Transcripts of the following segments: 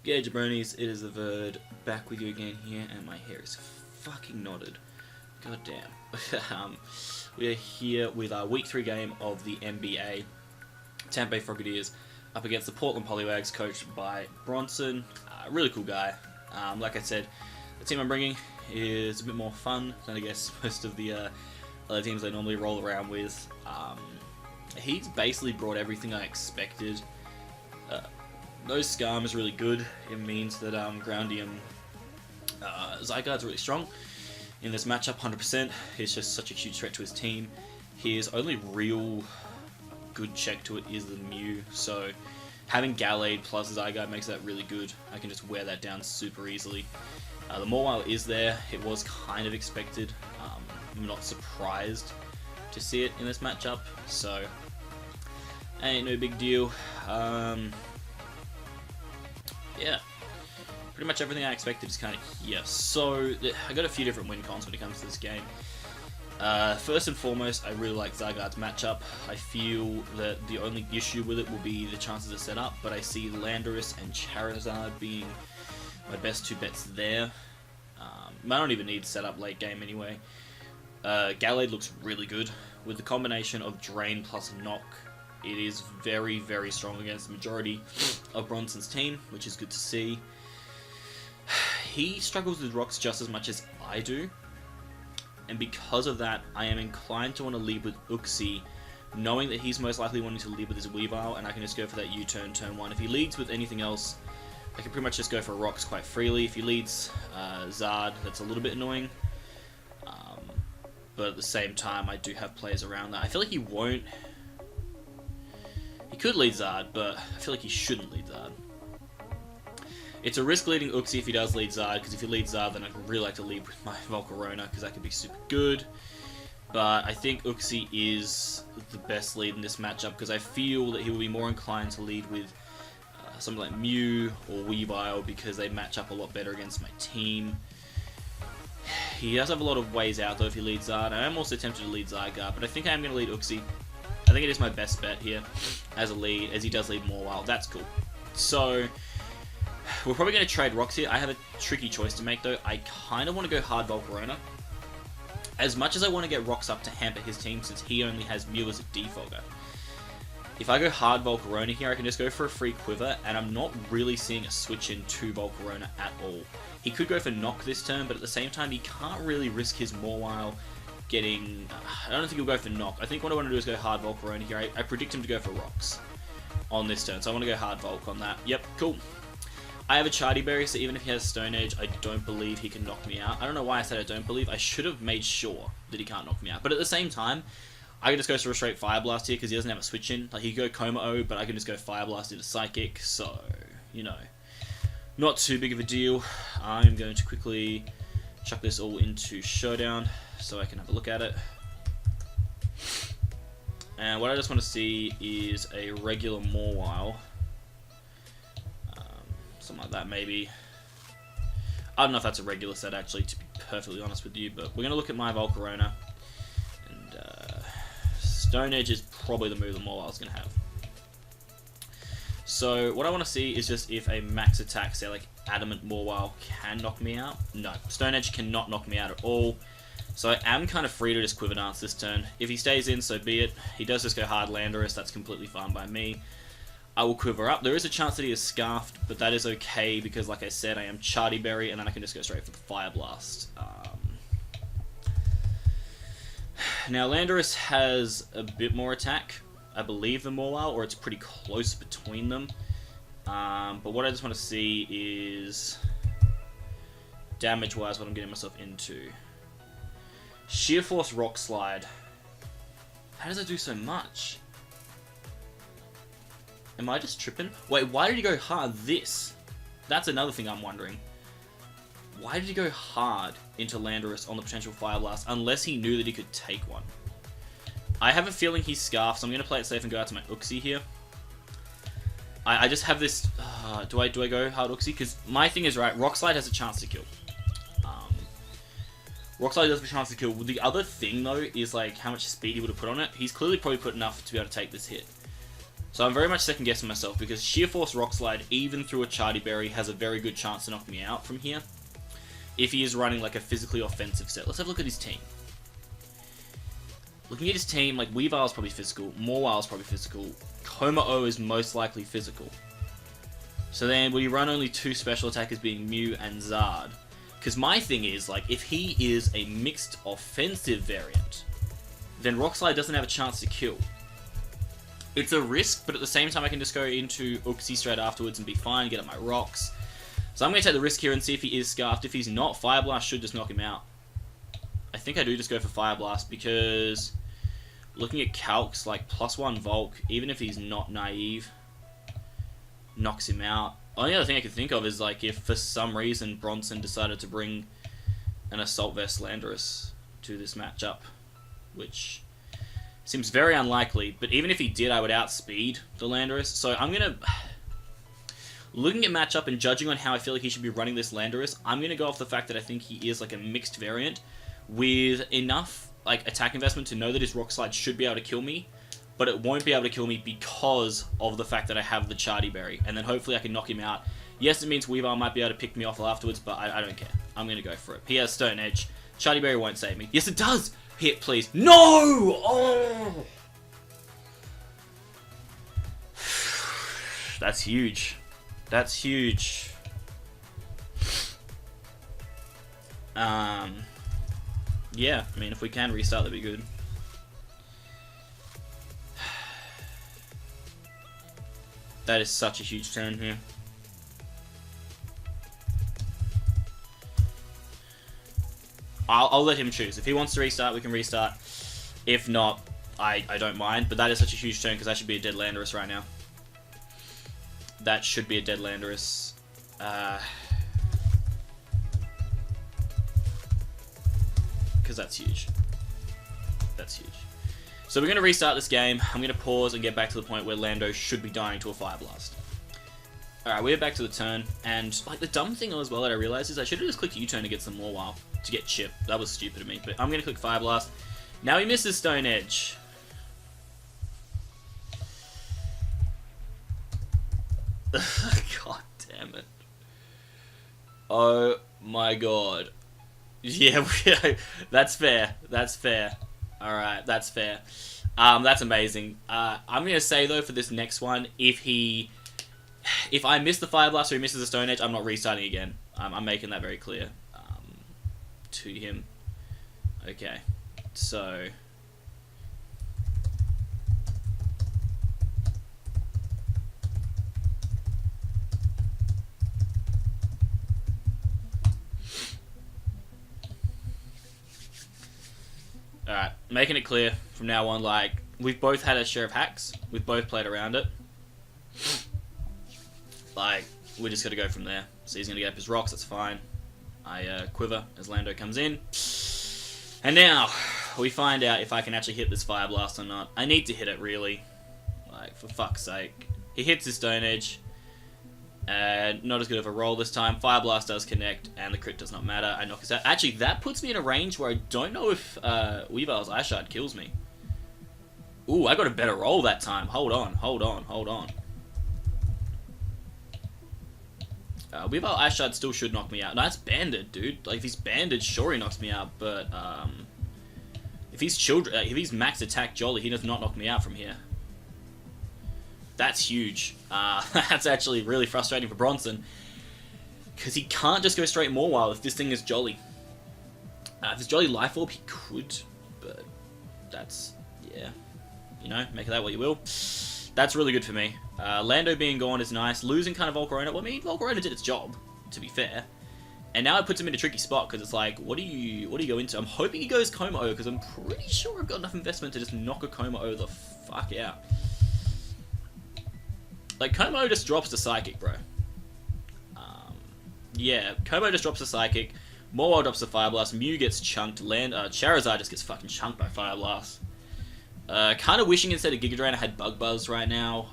Yeah, jabronis, it is the Verd, back with you again here, and my hair is fucking knotted. God damn. We are here with our week 3 game of the MBA. Tampa Frogadiers up against the Portland Poliwags, coached by Bronson. Really cool guy. Like I said, the team I'm bringing is a bit more fun than I guess most of the other teams I normally roll around with. He's basically brought everything I expected. No Scam is really good. It means that Groundium Zygarde's really strong in this matchup, 100%. He's just such a huge threat to his team. His only real good check to it is the Mew, so having Gallade plus Zygarde makes that really good. I can just wear that down super easily. The Mawile is there. It was kind of expected. I'm not surprised to see it in this matchup, so ain't no big deal. Yeah, pretty much everything I expected is kind of here. So I got a few different win cons when it comes to this game. First and foremost, I really like Zygarde's matchup. I feel that the only issue with it will be the chances of setup, but I see LandOH and Charizard being my best 2 bets there. I don't even need setup late game anyway. Gallade looks really good. With the combination of Drain plus Knock, it is very, very strong against the majority of Bronson's team, which is good to see. He struggles with rocks just as much as I do, and because of that, I am inclined to want to lead with Uxie, knowing that he's most likely wanting to lead with his Weavile, and I can just go for that U-turn turn 1. If he leads with anything else, I can pretty much just go for rocks quite freely. If he leads Zard, that's a little bit annoying, but at the same time, I do have players around that. I feel like he won't. He could lead Zard, but I feel like he shouldn't lead Zard. It's a risk leading Uxie if he does lead Zard, because if he leads Zard, then I'd really like to lead with my Volcarona, because that could be super good. But I think Uxie is the best lead in this matchup, because I feel that he will be more inclined to lead with something like Mew or Weavile, because they match up a lot better against my team. He does have a lot of ways out, though, if he leads Zard. I am also tempted to lead Zygarde, but I think I am going to lead Uxie. I think it is my best bet here as a lead, as he does lead Mawile. That's cool. So we're probably going to trade rocks here. I have a tricky choice to make, though. I kind of want to go hard Volcarona. As much as I want to get rocks up to hamper his team, since he only has Mew as a defogger. If I go hard Volcarona here, I can just go for a free Quiver, and I'm not really seeing a switch in to Volcarona at all. He could go for Knock this turn, but at the same time, he can't really risk his Mawile getting... I don't think he'll go for Knock. I think what I want to do is go hard Volcarona here. I predict him to go for rocks on this turn, so I want to go hard Volc on that. Yep, cool. I have a Chardy Berry, so even if he has Stone Edge, I don't believe he can knock me out. I don't know why I said I don't believe. I should have made sure that he can't knock me out. But at the same time, I can just go for a straight Fire Blast here because he doesn't have a switch in. Like, he could go Coma-O, but I can just go Fire Blast into Psychic, so, you know, not too big of a deal. I'm going to quickly chuck this all into Showdown so I can have a look at it. And what I just want to see is a regular Mawile. Something like that, maybe. I don't know if that's a regular set, actually, to be perfectly honest with you, but we're going to look at my Volcarona. And Stone Edge is probably the move the Mawile's going to have. So what I want to see is just if a max attack, say like Adamant Mawile, can knock me out. No, Stone Edge cannot knock me out at all. So I am kind of free to just Quiver Dance this turn. If he stays in, so be it. He does just go hard LandOH, that's completely fine by me. I will Quiver up. There is a chance that he is Scarfed, but that is okay because, like I said, I am Chardy Berry, and then I can just go straight for the Fire Blast. Now, LandOH has a bit more attack, I believe, than Mawile, or it's pretty close between them. But what I just want to see is damage-wise what I'm getting myself into. Sheer Force Rock Slide. How does it do so much? Am I just tripping? Wait, why did he go hard this? That's another thing I'm wondering. Why did he go hard into LandOH on the potential Fire Blast unless he knew that he could take one? I have a feeling he's Scarfed, so I'm going to play it safe and go out to my Uxie here. I just have this... do I go hard Uxie? Because my thing is, right, Rock Slide has a chance to kill. Rock Slide does have a chance to kill. The other thing, though, is like how much speed he would have put on it. He's clearly probably put enough to be able to take this hit. So I'm very much second guessing myself because Sheer Force Rock Slide, even through a Charty Berry, has a very good chance to knock me out from here. If he is running like a physically offensive set. Let's have a look at his team. Looking at his team, like Weavile's probably physical, Mawil's probably physical, Kommo-o is most likely physical. So then, will you run only 2 special attackers being Mew and Zard? Because my thing is, like, if he is a mixed offensive variant, then Rock Slide doesn't have a chance to kill. It's a risk, but at the same time I can just go into Uxie straight afterwards and be fine, get up my rocks. So I'm going to take the risk here and see if he is Scarfed. If he's not, Fire Blast should just knock him out. I think I do just go for Fire Blast because looking at calcs, like +1 Volk, even if he's not naive, knocks him out. Only other thing I can think of is like if for some reason Bronson decided to bring an Assault Vest Landorus to this matchup, which seems very unlikely, but even if he did, I would outspeed the Landorus. So I'm going to... Looking at matchup and judging on how I feel like he should be running this Landorus, I'm going to go off the fact that I think he is like a mixed variant with enough like attack investment to know that his Rock Slide should be able to kill me, but it won't be able to kill me because of the fact that I have the Charty Berry, and then hopefully I can knock him out. Yes, it means Weavile might be able to pick me off afterwards, but I don't care. I'm going to go for it. He has Stone Edge. Charty Berry won't save me. Yes, it does! Hit, please. No! Oh! That's huge. That's huge. Yeah, I mean, if we can restart, that'd be good. That is such a huge turn here. I'll let him choose. If he wants to restart, we can restart. If not, I don't mind. But that is such a huge turn because that should be a dead Landorus right now. That should be a dead Landorus. Because that's huge. That's huge. So we're going to restart this game. I'm going to pause and get back to the point where Lando should be dying to a Fire Blast. Alright, we're back to the turn. And like the dumb thing as well that I realized is I should have just clicked U-turn to get some more while to get Chip. That was stupid of me. But I'm going to click Fire Blast. Now he misses Stone Edge. God damn it. Oh my god. Yeah, that's fair. That's fair. Alright, that's fair. That's amazing. I'm going to say, though, for this next one, if I miss the Fire Blast or he misses the Stone Edge, I'm not restarting again. I'm making that very clear to him. Okay, so... Alright, making it clear from now on, like, we've both had a share of hacks. We've both played around it. Like, we're just going to go from there. So he's going to get up his rocks, that's fine. I quiver as Lando comes in. And now, we find out if I can actually hit this Fire Blast or not. I need to hit it, really. Like, for fuck's sake. He hits his Stone Edge. Not as good of a roll this time. Fire Blast does connect, and the crit does not matter. I knock us out. Actually, that puts me in a range where I don't know if Weavile's Ice Shard kills me. Ooh, I got a better roll that time. Hold on, hold on, hold on. Weavile Ice Shard still should knock me out. No, that's banded, dude. Like, if he's banded, sure he knocks me out, but if he's max attack Jolly, he does not knock me out from here. That's huge. That's actually really frustrating for Bronson. Because he can't just go straight Mawile if this thing is Jolly. If it's Jolly Life Orb, he could. But that's, yeah. You know, make of that what you will. That's really good for me. Lando being gone is nice. Losing kind of Volcarona. Well, I mean, Volcarona did its job, to be fair. And now it puts him in a tricky spot because it's like, what do you go into? I'm hoping he goes Kommo-o because I'm pretty sure I've got enough investment to just knock a Kommo-o the fuck out. Like, Kommo-o just drops the Psychic, bro. Yeah, Kommo-o just drops the Psychic. Mawile drops the Fire Blast. Mew gets chunked. Charizard just gets fucking chunked by Fire Blast. Kind of wishing instead of Giga Drain I had Bug Buzz right now.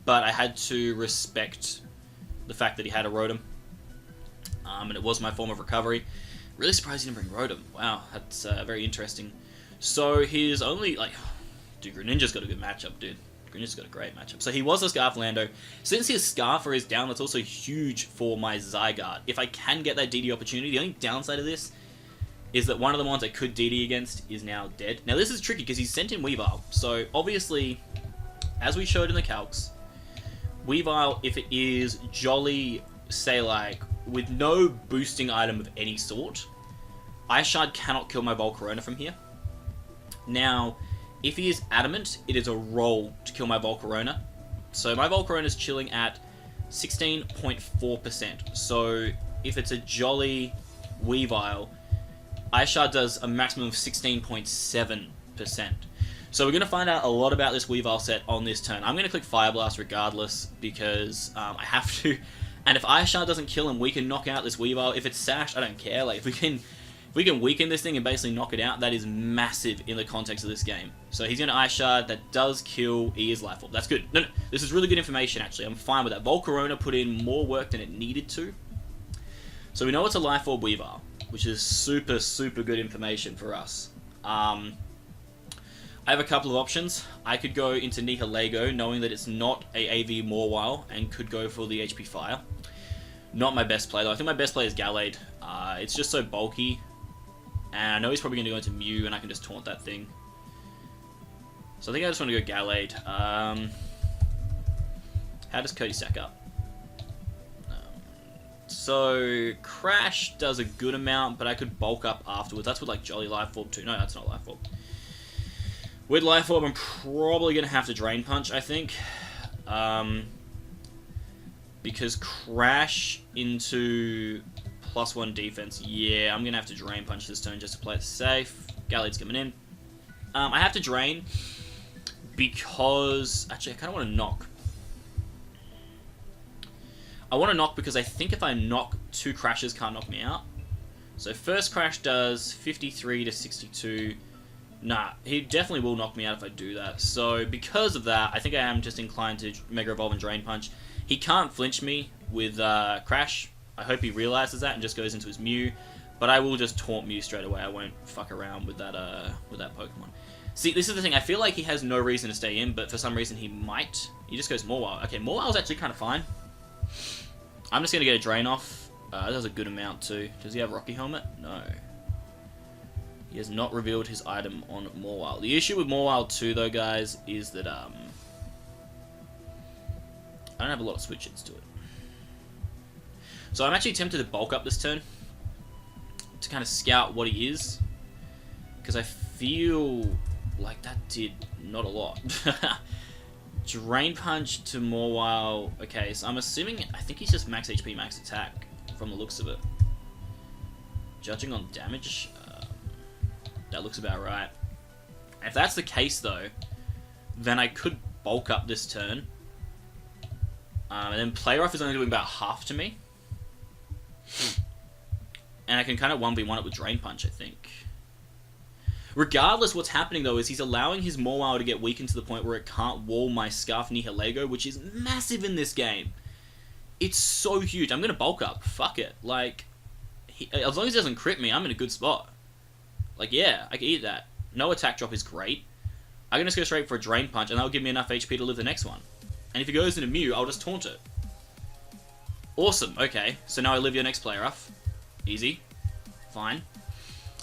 But I had to respect the fact that he had a Rotom. And it was my form of recovery. Really surprised he didn't bring Rotom. Wow, that's very interesting. So his only, like... Dude, Greninja's got a good matchup, dude. Greninja's got a great matchup. So he was a Scarf Lando. Since his Scarfer is down, that's also huge for my Zygarde. If I can get that DD opportunity, the only downside of this is that one of the ones I could DD against is now dead. Now this is tricky because he's sent in Weavile. So obviously, as we showed in the calcs, Weavile, if it is Jolly, say like, with no boosting item of any sort, Ice Shard cannot kill my Volcarona from here. Now, if he is Adamant, it is a roll to kill my Volcarona. So my Volcarona is chilling at 16.4%. So if it's a Jolly Weavile, Ice Shard does a maximum of 16.7%. So we're going to find out a lot about this Weavile set on this turn. I'm going to click Fire Blast regardless because I have to. And if Ice Shard doesn't kill him, we can knock out this Weavile. If it's Sash, I don't care. Like if we can weaken this thing and basically knock it out, that is massive in the context of this game. So he's going to Ice Shard. That does kill. He is Life Orb. That's good. No, this is really good information, actually. I'm fine with that. Volcarona put in more work than it needed to. So we know it's a Life Orb Weavile, which is super, super good information for us. I have a couple of options. I could go into Nihilego, knowing that it's not a AV Mawile, and could go for the HP Fire. Not my best play, though. I think my best play is Gallade. It's just so bulky. And I know he's probably going to go into Mew, and I can just taunt that thing. So I think I just want to go Gallade. How does Cody stack up? So Crash does a good amount, but I could bulk up afterwards. That's with like Jolly Life Orb too. No, that's not Life Orb. With Life Orb, I'm probably going to have to Drain Punch, I think. Because Crash into +1 defense, yeah, I'm going to have to Drain Punch this turn just to play it safe. Gallade's coming in. I have to Drain because... Actually, I kind of want to Knock. I want to Knock because I think if I knock, 2 Crashes can't knock me out. So first Crash does 53 to 62. Nah, he definitely will knock me out if I do that. So because of that, I think I am just inclined to Mega Evolve and Drain Punch. He can't flinch me with Crash. I hope he realizes that and just goes into his Mew. But I will just taunt Mew straight away. I won't fuck around with that Pokemon. See, this is the thing. I feel like he has no reason to stay in, but for some reason he might. He just goes Mawile. Okay, Mawile's actually kind of fine. I'm just going to get a Drain off. That does a good amount too. Does he have Rocky Helmet? No. He has not revealed his item on Mawile. The issue with Mawile too, though, guys, is that I don't have a lot of switch-ins to it. So I'm actually tempted to bulk up this turn to kind of scout what he is, because I feel like that did not a lot. Drain Punch to Mawile. Okay, so I'm assuming, I think he's just max HP, max attack from the looks of it. Judging on damage, that looks about right. If that's the case, though, then I could bulk up this turn. And then Play Rough is only doing about half to me. And I can kind of 1v1 it with Drain Punch, I think. Regardless, what's happening, though, is he's allowing his Mawile to get weakened to the point where it can't wall my Scarf Nihilego, which is massive in this game. It's so huge. I'm going to bulk up. Fuck it. Like, as long as he doesn't crit me, I'm in a good spot. Like, yeah, I can eat that. No attack drop is great. I can just go straight for a Drain Punch, and that'll give me enough HP to live the next one. And if he goes into Mew, I'll just taunt it. Awesome. Okay, so now I live your next Play Rough. Easy. Fine.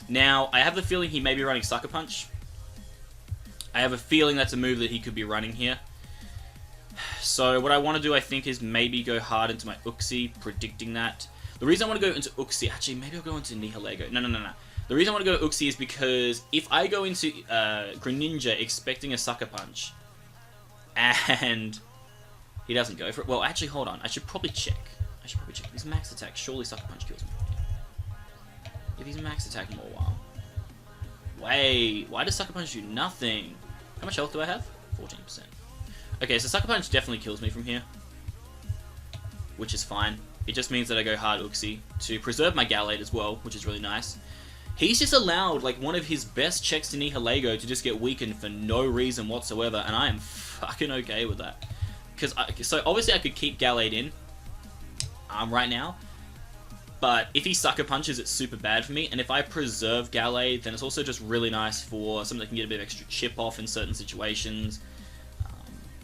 Now, I have the feeling he may be running Sucker Punch. I have a feeling that's a move that he could be running here. So what I want to do, I think, is maybe go hard into my Uxie, predicting that. The reason I want to go into Uxie... Actually, maybe I'll go into Nihilego. No. The reason I want to go Uxie is because if I go into Greninja expecting a Sucker Punch, and he doesn't go for it... Well, actually, hold on. I should probably check. If he's max attack, surely Sucker Punch kills me. If he's max attack more while. Wait, why does Sucker Punch do nothing? How much health do I have? 14%. Okay, so Sucker Punch definitely kills me from here, which is fine. It just means that I go hard Uxie to preserve my Gallade as well, which is really nice. He's just allowed like one of his best checks to Nihilego to just get weakened for no reason whatsoever, and I am fucking okay with that. So obviously I could keep Gallade in right now, but if he Sucker Punches, it's super bad for me, and if I preserve Gallade, then it's also just really nice for something that can get a bit of extra chip off in certain situations.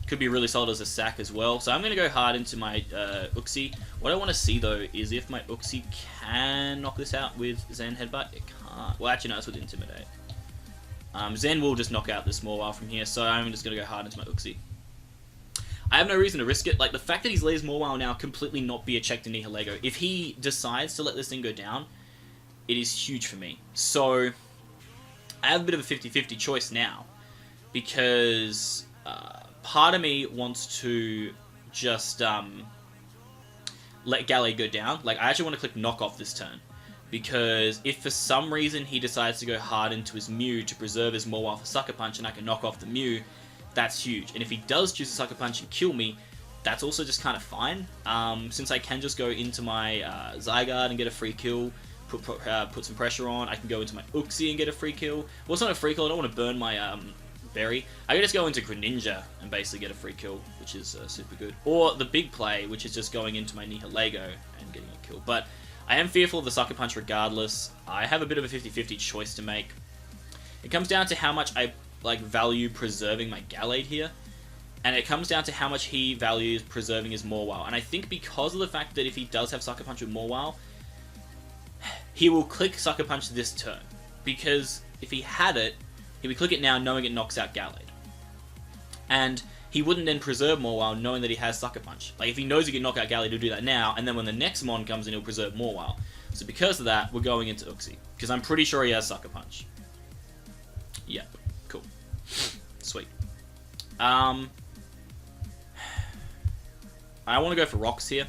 Could be really solid as a sack as well. So I'm going to go hard into my Uxie. What I want to see, though, is if my Uxie can knock this out with Zen Headbutt. It can't. Well, actually, no, it's with Intimidate. Zen will just knock out the Small Wow from here, so I'm just going to go hard into my Uxie. I have no reason to risk it. Like, the fact that he's laid Small Wow now completely not be a check to Nihilego. If he decides to let this thing go down, it is huge for me. So, I have a bit of a 50-50 choice now, because part of me wants to just let Gallade go down. Like, I actually want to click Knock Off this turn, because if for some reason he decides to go hard into his Mew to preserve his Mawile for Sucker Punch and I can knock off the Mew, that's huge. And if he does choose to Sucker Punch and kill me, that's also just kind of fine, since I can just go into my Zygarde and get a free kill, put some pressure on. I can go into my Uxie and get a free kill. Well, it's not a free kill, I don't want to burn my Berry. I can just go into Greninja and basically get a free kill, which is super good. Or the big play, which is just going into my Nihilego and getting a kill. But I am fearful of the Sucker Punch regardless. I have a bit of a 50-50 choice to make. It comes down to how much I value preserving my Gallade here. And it comes down to how much he values preserving his Mawile. And I think because of the fact that if he does have Sucker Punch with Mawile, he will click Sucker Punch this turn. Because if he had it, he would click it now knowing it knocks out Gallade. And he wouldn't then preserve Mawile knowing that he has Sucker Punch. Like, if he knows he can knock out Gallade, he'll do that now, and then when the next Mon comes in, he'll preserve Mawile. So because of that, we're going into Uxie. Because I'm pretty sure he has Sucker Punch. Yeah, cool. Sweet. I want to go for Rocks here,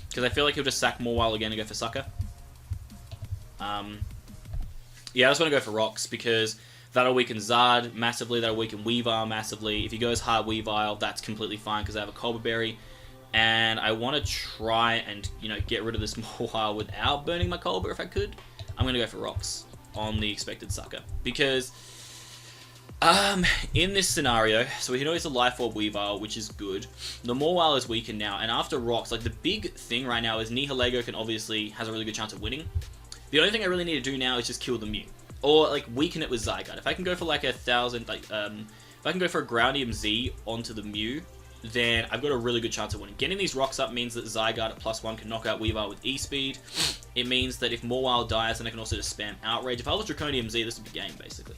because I feel like he'll just sack Mawile again and go for Sucker. Yeah, I just want to go for Rocks, because that'll weaken Zard massively, that'll weaken Weavile massively. If he goes hard Weavile, that's completely fine because I have a Colbur Berry. And I want to try and, get rid of this Mawile without burning my Colbur if I could. I'm going to go for Rocks on the expected Sucker. Because, in this scenario, so we know it's a Life Orb Weavile, which is good. The Mawile is weakened now, and after Rocks, the big thing right now is Nihilego has a really good chance of winning. The only thing I really need to do now is just kill the Mew. Or, weaken it with Zygarde. If I can go for, 1,000, if I can go for a Groundium Z onto the Mew, then I've got a really good chance of winning. Getting these rocks up means that Zygarde at +1 can knock out Weavile with E-Speed. It means that if Mawile dies, then I can also just spam Outrage. If I was Draconium Z, this would be game, basically.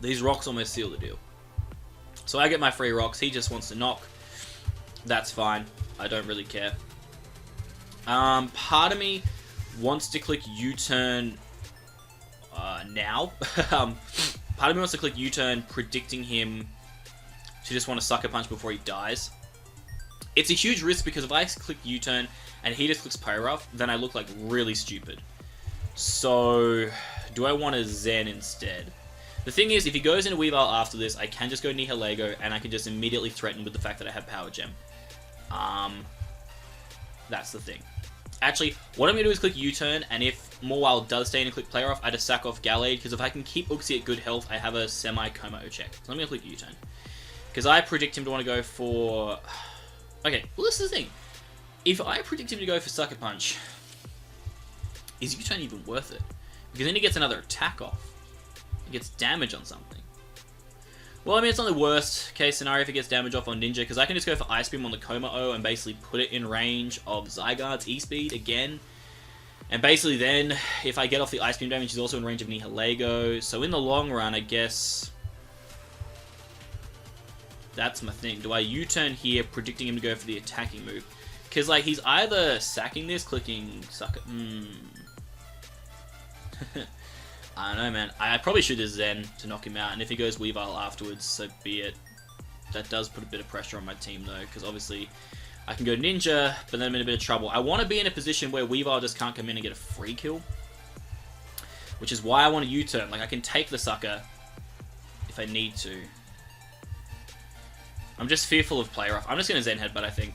These rocks almost seal the deal. So I get my free rocks. He just wants to knock. That's fine. I don't really care. Part of me wants to click U-turn now. Part of me wants to click U-turn, predicting him to just want to Sucker Punch before he dies. It's a huge risk because if I click U-turn and he just clicks Pyroth, then I look really stupid. So, do I want to Zen instead? The thing is, if he goes into Weavile after this, I can just go Nihilego and I can just immediately threaten with the fact that I have Power Gem. That's the thing. Actually, what I'm going to do is click U-turn, and if Mawile does stay in and click Player Off, I just sack off Gallade, because if I can keep Uxie at good health, I have a semi-coma check. So I'm going to click U-turn. Because I predict him to want to go for... Okay, well this is the thing. If I predict him to go for Sucker Punch, is U-turn even worth it? Because then he gets another attack off. He gets damage on something. Well, I mean, it's not the worst case scenario if he gets damage off on Ninja, because I can just go for Ice Beam on the Coma-O and basically put it in range of Zygarde's E-Speed again. And basically then, if I get off the Ice Beam damage, he's also in range of Nihilego. So in the long run, I guess... that's my thing. Do I U-turn here, predicting him to go for the attacking move? Because, he's either sacking this, clicking Sucker... I don't know, man. I probably should have Zen to knock him out, and if he goes Weavile afterwards, so be it. That does put a bit of pressure on my team, though, because obviously I can go Ninja, but then I'm in a bit of trouble. I want to be in a position where Weavile just can't come in and get a free kill, which is why I want to U-turn. I can take the Sucker if I need to. I'm just fearful of Player Off. I'm just going to Zen Headbutt, I think.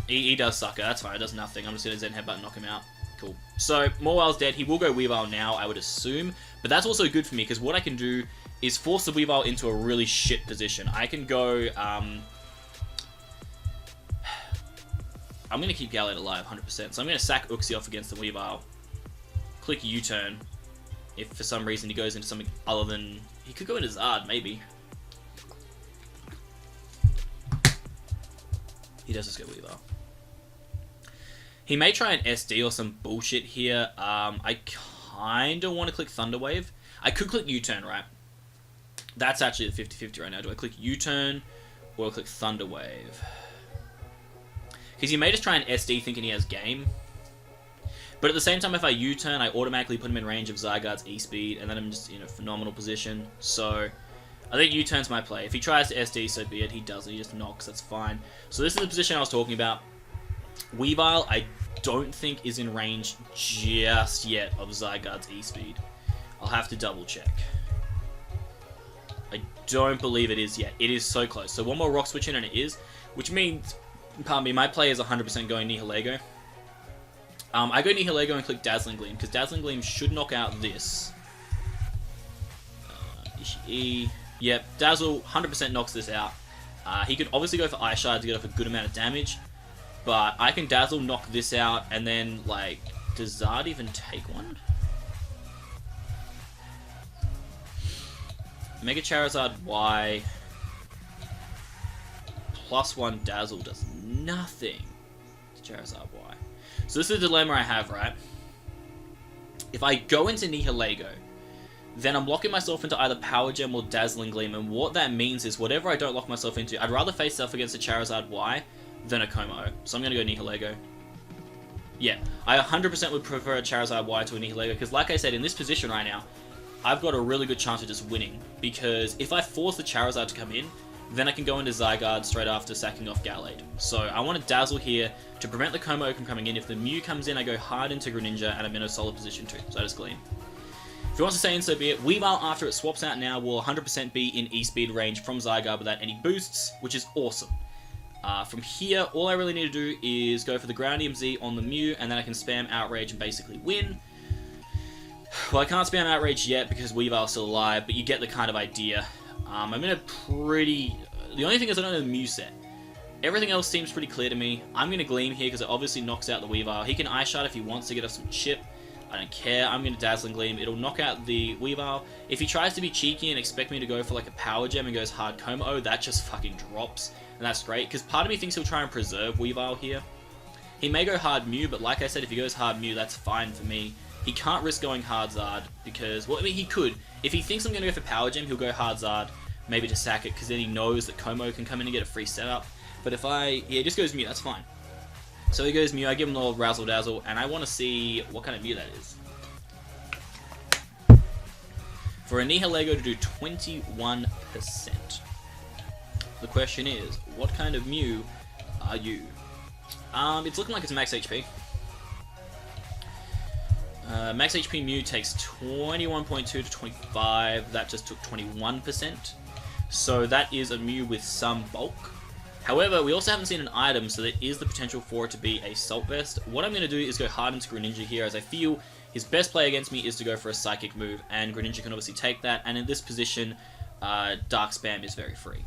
He does Sucker, that's fine, it does nothing. I'm just going to Zen Headbutt and knock him out. Cool. So, Mawile's dead. He will go Weavile now, I would assume. But that's also good for me, because what I can do is force the Weavile into a really shit position. I can go... I'm going to keep Gallade alive, 100%. So I'm going to sack Uxie off against the Weavile. Click U-turn. If for some reason he goes into something other than... he could go into Zard, maybe. He does just go Weavile. He may try an SD or some bullshit here. I kind of want to click Thunder Wave. I could click U-Turn, right? That's actually the 50-50 right now. Do I click U-Turn or click Thunder Wave? Because he may just try an SD thinking he has game. But at the same time, if I U-Turn, I automatically put him in range of Zygarde's E-Speed, and then I'm just in a phenomenal position. So I think U-Turn's my play. If he tries to SD, so be it. He doesn't. He just knocks. That's fine. So this is the position I was talking about. Weavile, I don't think is in range just yet of Zygarde's E-Speed. I'll have to double check. I don't believe it is yet. It is so close. So one more Rock Switch in and it is, which means, pardon me, my play is 100% going Nihilego. I go Nihilego and click Dazzling Gleam, because Dazzling Gleam should knock out this. Ishii. Yep, Dazzle 100% knocks this out. He could obviously go for Ice Shard to get off a good amount of damage, but I can Dazzle, knock this out, and then, like, does Zard even take one? Mega Charizard Y +1 Dazzle does nothing to Charizard Y. So this is the dilemma I have, right? If I go into Nihilego, then I'm locking myself into either Power Gem or Dazzling Gleam, and what that means is whatever I don't lock myself into, I'd rather face off against a Charizard Y than a Como. So I'm going to go Nihilego. Yeah, I 100% would prefer a Charizard Y to a Nihilego, because like I said, in this position right now, I've got a really good chance of just winning, because if I force the Charizard to come in, then I can go into Zygarde straight after sacking off Gallade. So I want to Dazzle here to prevent the Como from coming in. If the Mew comes in, I go hard into Greninja, and I'm in a solid position too, so I just Gleam. If he wants to stay in, so be it. Weavile, after it swaps out now, will 100% be in E-Speed range from Zygarde without any boosts, which is awesome. From here, all I really need to do is go for the Ground EMZ on the Mew, and then I can spam Outrage and basically win. Well, I can't spam Outrage yet because Weavile's still alive, but you get the kind of idea. I'm in a pretty... The only thing is I don't know the Mew set. Everything else seems pretty clear to me. I'm going to Gleam here because it obviously knocks out the Weavile. He can Ice Shard if he wants to get off some chip. I don't care. I'm going to Dazzling Gleam. It'll knock out the Weavile. If he tries to be cheeky and expect me to go for like a Power Gem and goes hard Como, that just fucking drops. And that's great, because part of me thinks he'll try and preserve Weavile here. He may go hard Mew, but like I said, if he goes hard Mew, that's fine for me. He can't risk going hard Zard, because, well, I mean, he could. If he thinks I'm going to go for Power Gem, he'll go hard Zard, maybe to sack it, because then he knows that Como can come in and get a free setup. But if yeah, he just goes Mew, that's fine. So he goes Mew, I give him a little Razzle Dazzle, and I want to see what kind of Mew that is. For a Nihilego to do 21%. The question is, what kind of Mew are you? It's looking like it's max HP. Max HP Mew takes 21.2 to 25. That just took 21%. So that is a Mew with some bulk. However, we also haven't seen an item, so there is the potential for it to be a Salt Vest. What I'm going to do is go hard into Greninja here, as I feel his best play against me is to go for a Psychic move, and Greninja can obviously take that, and in this position, Dark Spam is very free.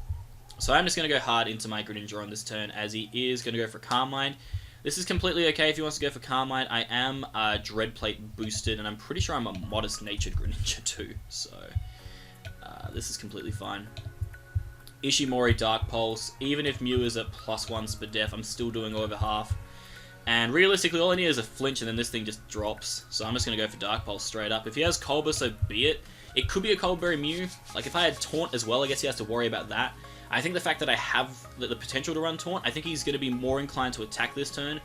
So I'm just going to go hard into my Greninja on this turn, as he is going to go for Carmine. This is completely okay if he wants to go for Carmine. I am Dread Plate boosted, and I'm pretty sure I'm a modest-natured Greninja too, so this is completely fine. Ishimori Dark Pulse. Even if Mew is at +1 Spadef, I'm still doing over half. And realistically, all I need is a flinch, and then this thing just drops. So I'm just going to go for Dark Pulse straight up. If he has Colbur, so be it. It could be a Cold Berry Mew. Like, if I had Taunt as well, I guess he has to worry about that. I think the fact that I have the potential to run Taunt, I think he's going to be more inclined to attack this turn,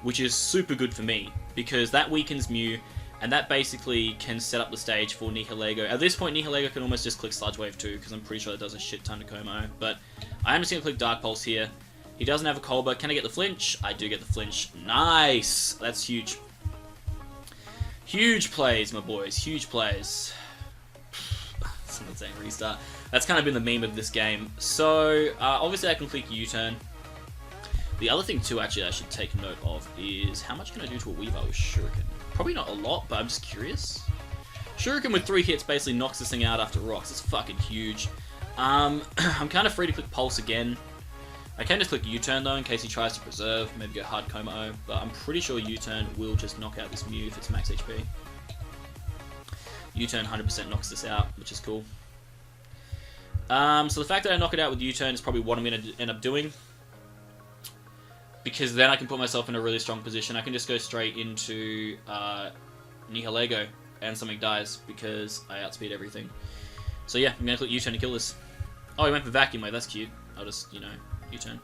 which is super good for me, because that weakens Mew, and that basically can set up the stage for Nihilego. At this point, Nihilego can almost just click Sludge Wave too, because I'm pretty sure it does a shit ton to Como. But I'm just going to click Dark Pulse here. He doesn't have a Colbur. Can I get the flinch? I do get the flinch. Nice! That's huge. Huge plays, my boys. Huge plays. Someone's saying restart. That's kind of been the meme of this game. So, obviously I can click U-turn. The other thing too, actually, I should take note of is how much can I do to a Weavile with Shuriken? Probably not a lot, but I'm just curious. Shuriken with 3 hits basically knocks this thing out after rocks. It's fucking huge. I'm kind of free to click Pulse again. I can just click U-turn though in case he tries to preserve, maybe go hard Como, but I'm pretty sure U-turn will just knock out this Mew if it's max HP. U-turn 100% knocks this out, which is cool. So the fact that I knock it out with U-turn is probably what I'm going to end up doing. because then I can put myself in a really strong position. I can just go straight into Nihilego and something dies because I outspeed everything. So yeah, I'm going to click U-turn to kill this. Oh, he went for Vacuum Wave, that's cute. I'll just, you know, U-turn.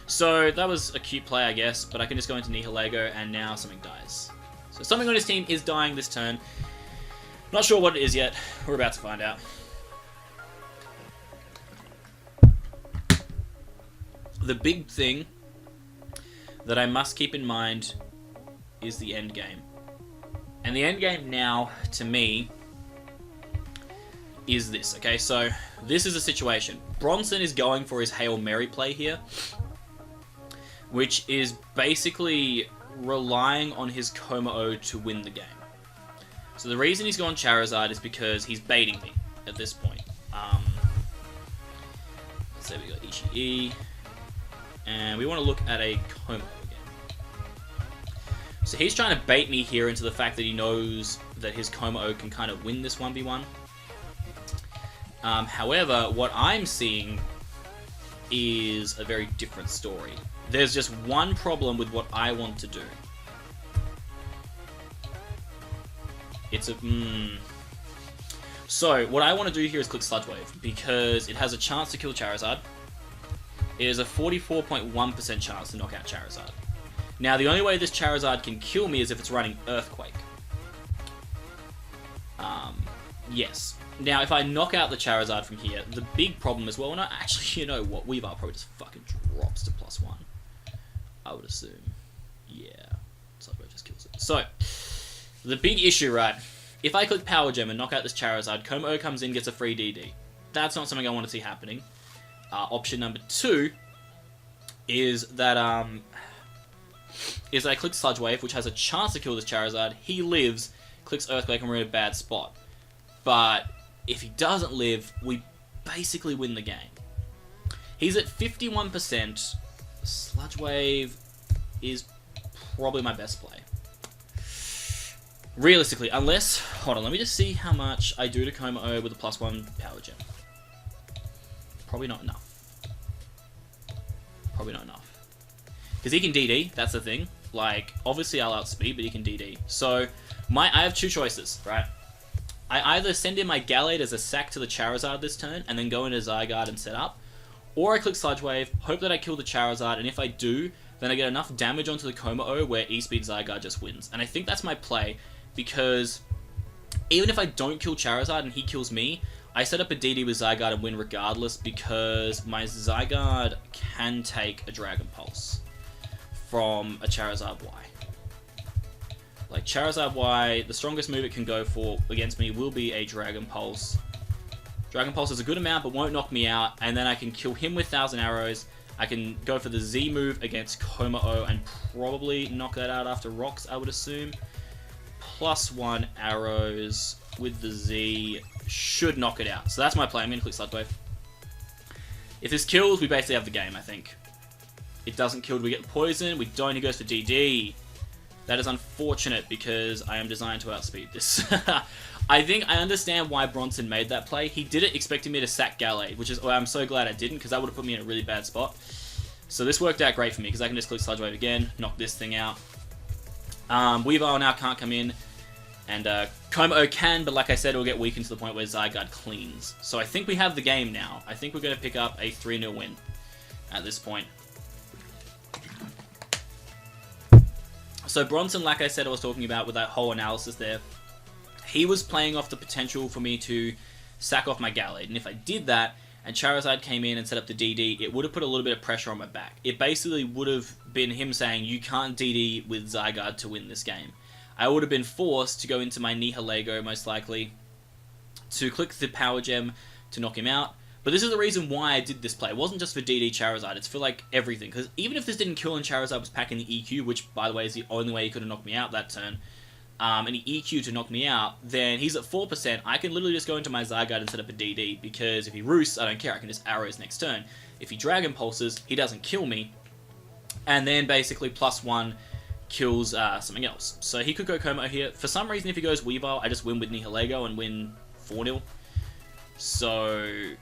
So that was a cute play, I guess, but I can just go into Nihilego and now something dies. So something on his team is dying this turn. Not sure what it is yet. We're about to find out. The big thing that I must keep in mind is the end game. And the end game now, to me, is this. Okay, so this is a situation. Bronson is going for his Hail Mary play here, which is basically relying on his Coma-O to win the game. So the reason he's gone Charizard is because he's baiting me at this point. Let's say we got Ishii, and we want to look at a Coma-O again. So he's trying to bait me here into the fact that he knows that his Coma-O can kind of win this 1v1. However, what I'm seeing is a very different story. There's just one problem with what I want to do. It's a... So, what I want to do here is click Sludge Wave, because it has a chance to kill Charizard. It is a 44.1% chance to knock out Charizard. Now, the only way this Charizard can kill me is if it's running Earthquake. Yes. Now, if I knock out the Charizard from here, the big problem as well, and actually, you know what, Weavile probably just fucking drops to +1. I would assume. Yeah. Sludge Wave just kills it. So, the big issue, right, if I click Power Gem and knock out this Charizard, Coma-O comes in, gets a free DD. That's not something I want to see happening. Option number 2 is that I click Sludge Wave, which has a chance to kill this Charizard. He lives, clicks Earthquake, and we're in a bad spot. But if he doesn't live, we basically win the game. He's at 51%. Sludge Wave is probably my best play. Realistically, unless... Hold on, let me just see how much I do to Coma-O with a +1 Power Gem. Probably not enough. Probably not enough. Because he can DD, that's the thing. Like, obviously I'll outspeed, but he can DD. So, I have two choices, right? I either send in my Gallade as a sack to the Charizard this turn, and then go into Zygarde and set up, or I click Sludge Wave, hope that I kill the Charizard, and if I do, then I get enough damage onto the Coma-O where E-Speed Zygarde just wins. And I think that's my play, because even if I don't kill Charizard and he kills me, I set up a DD with Zygarde and win regardless, because my Zygarde can take a Dragon Pulse from a Charizard Y. Like, Charizard Y, the strongest move it can go for against me will be a Dragon Pulse. Dragon Pulse is a good amount, but won't knock me out, and then I can kill him with 1,000 Arrows. I can go for the Z move against Coma-O and probably knock that out after Rocks, I would assume. +1 Arrows with the Z should knock it out. So that's my play. I'm going to click Sludge Wave. If this kills, we basically have the game, I think. It doesn't kill, we get Poison. We don't, he goes for DD. That is unfortunate because I am designed to outspeed this. I think I understand why Bronson made that play. He did it expecting me to sack Gallade, which is why I'm so glad I didn't, because that would have put me in a really bad spot. So this worked out great for me because I can just click Sludge Wave again, knock this thing out. Weavile now can't come in, and Coma-O can, but like I said, it will get weakened to the point where Zygarde cleans. So I think we have the game now. I think we're going to pick up a 3-0 win at this point. So Bronson, like I said, I was talking about with that whole analysis there, he was playing off the potential for me to sack off my Gallade. And if I did that, and Charizard came in and set up the DD, it would have put a little bit of pressure on my back. It basically would have been him saying, you can't DD with Zygarde to win this game. I would have been forced to go into my Nihilego, most likely, to click the Power Gem to knock him out. But this is the reason why I did this play. It wasn't just for DD Charizard, it's for like everything. Because even if this didn't kill and Charizard was packing the EQ, which by the way is the only way he could have knocked me out that turn, and he EQ to knock me out, then he's at 4%. I can literally just go into my Zygarde and set up a DD, because if he roosts, I don't care, I can just arrows next turn. If he Dragon Pulses, he doesn't kill me, and then basically +1 kills something else. So he could go Coma here. For some reason, if he goes Weavile, I just win with Nihilego and win 4-0. So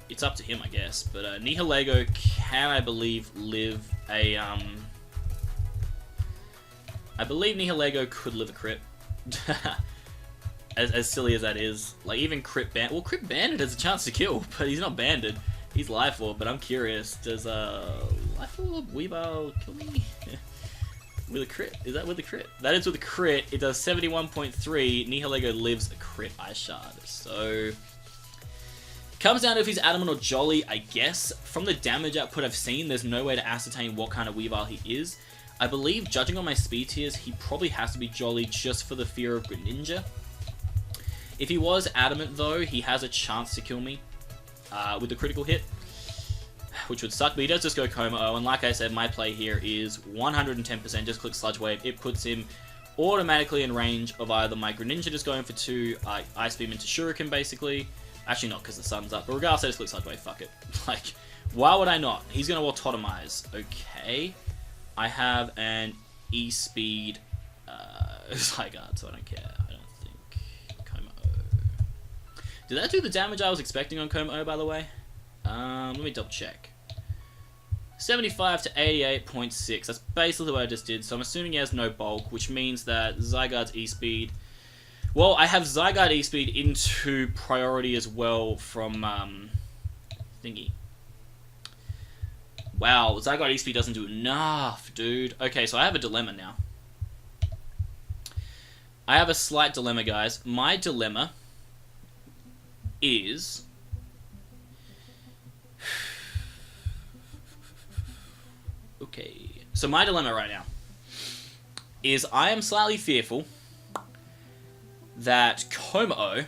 it's up to him, I guess. But Nihilego can, I believe, live a I believe Nihilego could live a crit. as silly as that is. Like, even crit banded. Well, crit banded has a chance to kill, but he's not banded. He's life orb, but I'm curious. Does life orb Weavile kill me? With a crit? Is that with a crit? That is with a crit. It does 71.3. Nihilego lives a crit Ice Shard. So comes down to if he's adamant or jolly, I guess. From the damage output I've seen, there's no way to ascertain what kind of Weavile he is. I believe, judging on my speed tiers, he probably has to be jolly just for the fear of Greninja. If he was adamant, though, he has a chance to kill me with a critical hit, which would suck, but he does just go Como, and like I said, my play here is 110%, just click Sludge Wave. It puts him automatically in range of either my Greninja just going for 2, Ice Beam into Shuriken, basically. Actually not, because the sun's up, but regardless, I just click Sludge Wave, fuck it. Like, why would I not? He's going to Autotomize. Okay. I have an E-Speed Zygarde, so I don't care. I don't think. Como. Did that do the damage I was expecting on Como, by the way? Let me double check. 75 to 88.6. That's basically what I just did. So I'm assuming he has no bulk, which means that Zygarde's E-Speed. Well, I have Zygarde E-Speed into priority as well from thingy. Wow, Zygarde E-Speed doesn't do enough, dude. Okay, so I have a dilemma now. I have a slight dilemma, guys. My dilemma is okay, so my dilemma right now is I am slightly fearful that Como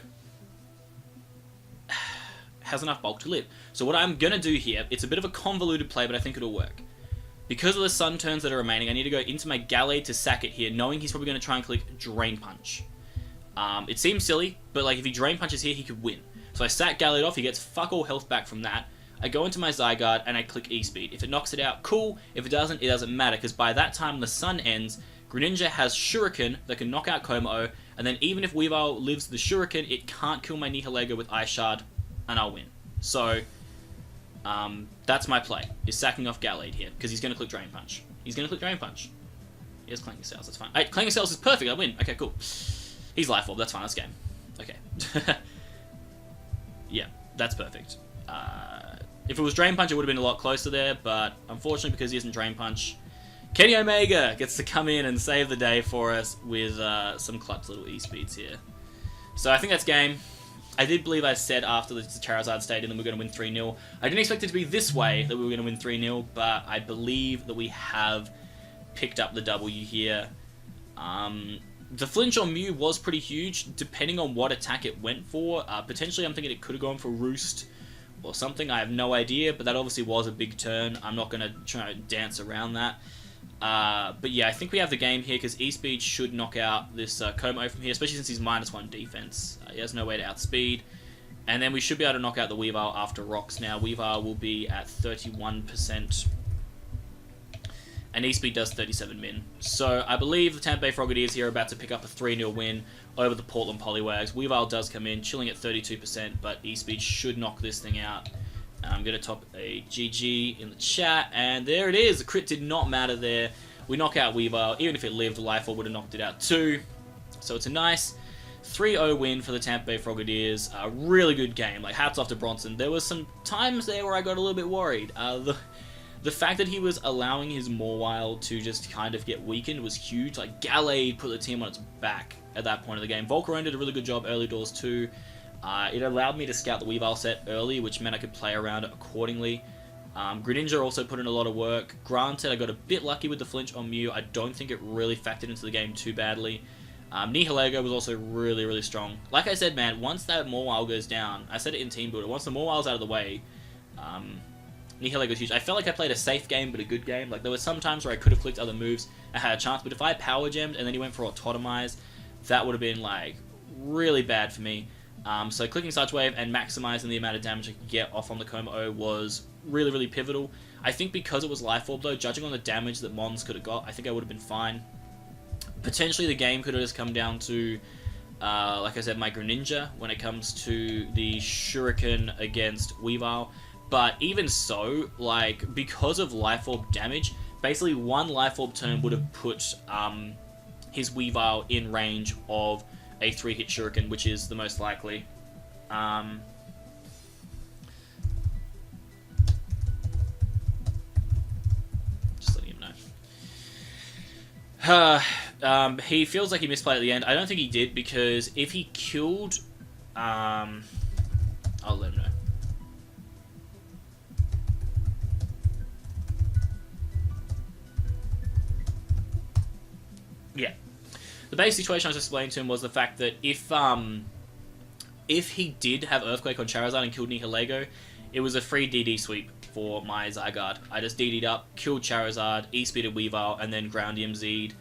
has enough bulk to live. So what I'm going to do here, it's a bit of a convoluted play, but I think it'll work. Because of the sun turns that are remaining, I need to go into my Gallade to sack it here, knowing he's probably going to try and click Drain Punch. It seems silly, but like if he Drain Punches here, he could win. So I sack Gallade off, he gets fuck all health back from that. I go into my Zygarde and I click E-Speed. If it knocks it out, cool. If it doesn't matter, because by that time the sun ends, Greninja has Shuriken that can knock out Como, and then even if Weavile lives the Shuriken, it can't kill my Nihilego with Ice Shard, and I'll win. So, that's my play, is sacking off Gallade here, because he's going to click Drain Punch. He's going to click Drain Punch. He has Clanking Cells, that's fine. Clanking Cells is perfect, I win. Okay, cool. He's Life Orb, that's fine, that's game. Okay. Yeah, that's perfect. If it was Drain Punch, it would have been a lot closer there, but unfortunately, because he isn't Drain Punch, Kenny Omega gets to come in and save the day for us with some clutch little E-Speeds here. So I think that's game. I did believe I said after the Charizard Stadium that we're going to win 3-0. I didn't expect it to be this way, that we were going to win 3-0, but I believe that we have picked up the W here. The flinch on Mew was pretty huge, depending on what attack it went for. Potentially, I'm thinking it could have gone for Roost or something. I have no idea, but that obviously was a big turn. I'm not going to try to dance around that. But yeah, I think we have the game here, because E-Speed should knock out this Como from here, especially since he's -1 defense. He has no way to outspeed. And then we should be able to knock out the Weavile after Rocks now. Weavile will be at 31%. And E-Speed does 37 min. So I believe the Tampa Bay Frogadiers here are about to pick up a 3-0 win over the Portland Poliwags. Weavile does come in, chilling at 32%, but E-Speed should knock this thing out. I'm going to top a GG in the chat, and there it is. The crit did not matter there. We knock out Weavile. Even if it lived, Life Orb would have knocked it out too. So it's a nice 3-0 win for the Tampa Bay Frogadiers. A really good game. Like, hats off to Bronson. There was some times there where I got a little bit worried. The fact that he was allowing his Mawile to just kind of get weakened was huge. Like, Gallade put the team on its back at that point of the game. Volcarona did a really good job early doors too. It allowed me to scout the Weavile set early, which meant I could play around it accordingly. Greninja also put in a lot of work. Granted, I got a bit lucky with the flinch on Mew. I don't think it really factored into the game too badly. Nihilego was also really, really strong. Like I said, man, once that Mawile goes down, I said it in Team Builder, once the Mawile's out of the way, Nihilego's huge. I felt like I played a safe game, but a good game. Like, there were some times where I could have clicked other moves, I had a chance, but if I power gemmed and then he went for Autotomize, that would have been, like, really bad for me. So clicking Sludge Wave and maximizing the amount of damage I could get off on the Como was really, really pivotal. I think because it was Life Orb, though, judging on the damage that Mons could have got, I think I would have been fine. Potentially the game could have just come down to, like I said, my Greninja when it comes to the Shuriken against Weavile. But even so, like, because of Life Orb damage, basically one Life Orb turn would have put his Weavile in range of a 3-hit Shuriken, which is the most likely. Just letting him know. He feels like he misplayed at the end. I don't think he did, because if he killed... I'll let him know. Yeah. The basic situation I was explaining to him was the fact that if he did have Earthquake on Charizard and killed Nihilego, it was a free DD sweep for my Zygarde. I just DD'd up, killed Charizard, E-speeded Weavile, and then Ground EMZ'd.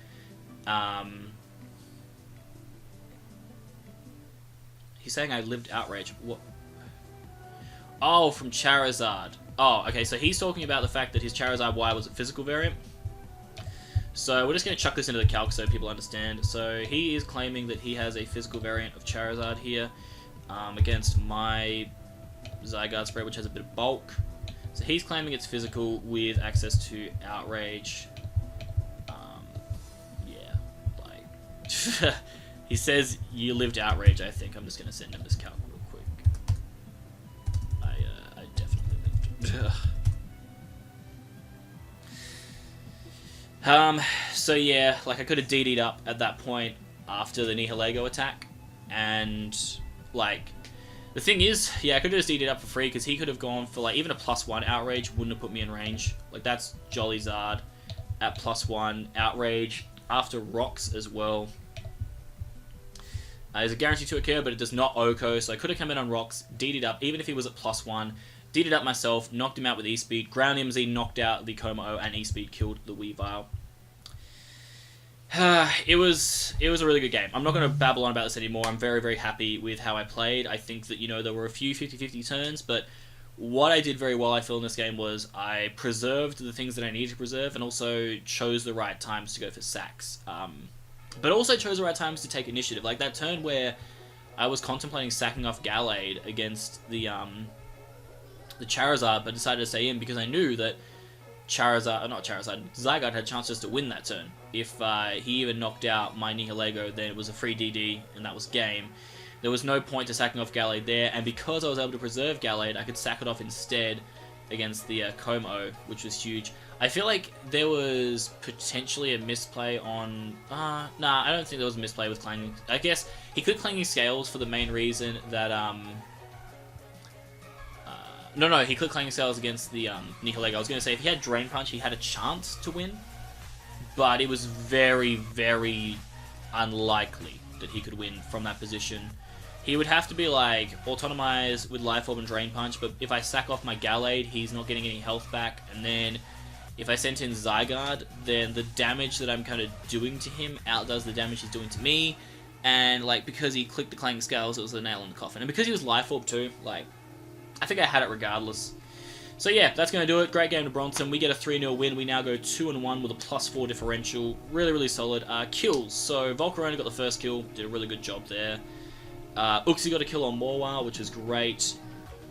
He's saying I lived Outrage. What? Oh, from Charizard. Oh, okay, so he's talking about the fact that his Charizard Y was a physical variant. So we're just going to chuck this into the calc so people understand. So he is claiming that he has a physical variant of Charizard here against my Zygarde spread, which has a bit of bulk. So he's claiming it's physical with access to Outrage. Yeah, like... he says you lived Outrage, I think. I'm just going to send him this calc real quick. I definitely lived. So yeah, like I could have DD'd up at that point after the Nihilego attack, and like, the thing is, yeah, I could have just DD'd up for free, because he could have gone for like, even a +1 Outrage wouldn't have put me in range. Like, that's Jolly Zard at +1 Outrage, after Rocks as well. There's a guarantee to occur, but it does not OHKO, so I could have come in on Rocks, DD'd up, even if he was at +1, DD'd up myself, knocked him out with E-Speed, Ground MZ knocked out the Kommo-o, and E-Speed killed the Weavile. It was a really good game. I'm not going to babble on about this anymore. I'm very, very happy with how I played. I think that, you know, there were a few 50-50 turns, but what I did very well, I feel, in this game was I preserved the things that I needed to preserve, and also chose the right times to go for sacks. But also chose the right times to take initiative. Like that turn where I was contemplating sacking off Gallade against the Charizard, but decided to stay in because I knew that Zygarde had chances to win that turn. If he even knocked out my Nihilego, then it was a free DD, and that was game. There was no point to sacking off Gallade there, and because I was able to preserve Gallade, I could sack it off instead against the Kommo-o, which was huge. I feel like there was potentially a misplay on... nah, I don't think there was a misplay with Clanging... I guess he could Clanging Scales for the main reason that... No, he could Clanging Scales against the Nihilego. I was going to say, if he had Drain Punch, he had a chance to win, but it was very, very unlikely that he could win from that position. He would have to be, like, Autonomize with Life Orb and Drain Punch, but if I sack off my Gallade, he's not getting any health back, and then if I sent in Zygarde, then the damage that I'm kind of doing to him outdoes the damage he's doing to me, and, like, because he clicked the Clanging Scales, it was a nail in the coffin. And because he was Life Orb too, like, I think I had it regardless. So yeah, that's going to do it. Great game to Bronson. We get a 3-0 win. We now go 2-1 with a +4 differential. Really, really solid. Kills. So Volcarona got the first kill. Did a really good job there. Uxie got a kill on Mawile, which was great.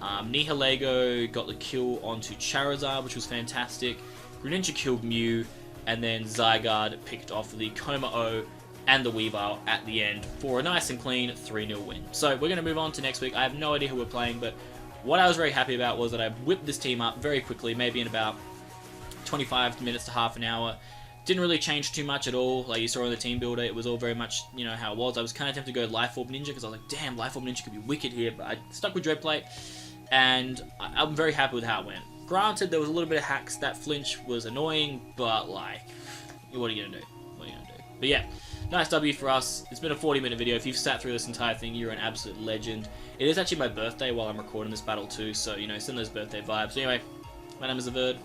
Nihilego got the kill onto Charizard, which was fantastic. Greninja killed Mew. And then Zygarde picked off the Kommo-o and the Weavile at the end for a nice and clean 3-0 win. So we're going to move on to next week. I have no idea who we're playing, but what I was very happy about was that I whipped this team up very quickly, maybe in about 25 minutes to half an hour. Didn't really change too much at all. Like you saw in the team builder, it was all very much, you know, how it was. I was kind of tempted to go Life Orb Ninja because I was like, damn, Life Orb Ninja could be wicked here, but I stuck with Dreadplate, and I'm very happy with how it went. Granted, there was a little bit of hacks. That flinch was annoying, but like, what are you going to do? What are you going to do? But yeah, nice W for us. It's been a 40-minute video. If you've sat through this entire thing, you're an absolute legend. It is actually my birthday while I'm recording this battle too, so, you know, send those birthday vibes. Anyway, my name is Averd.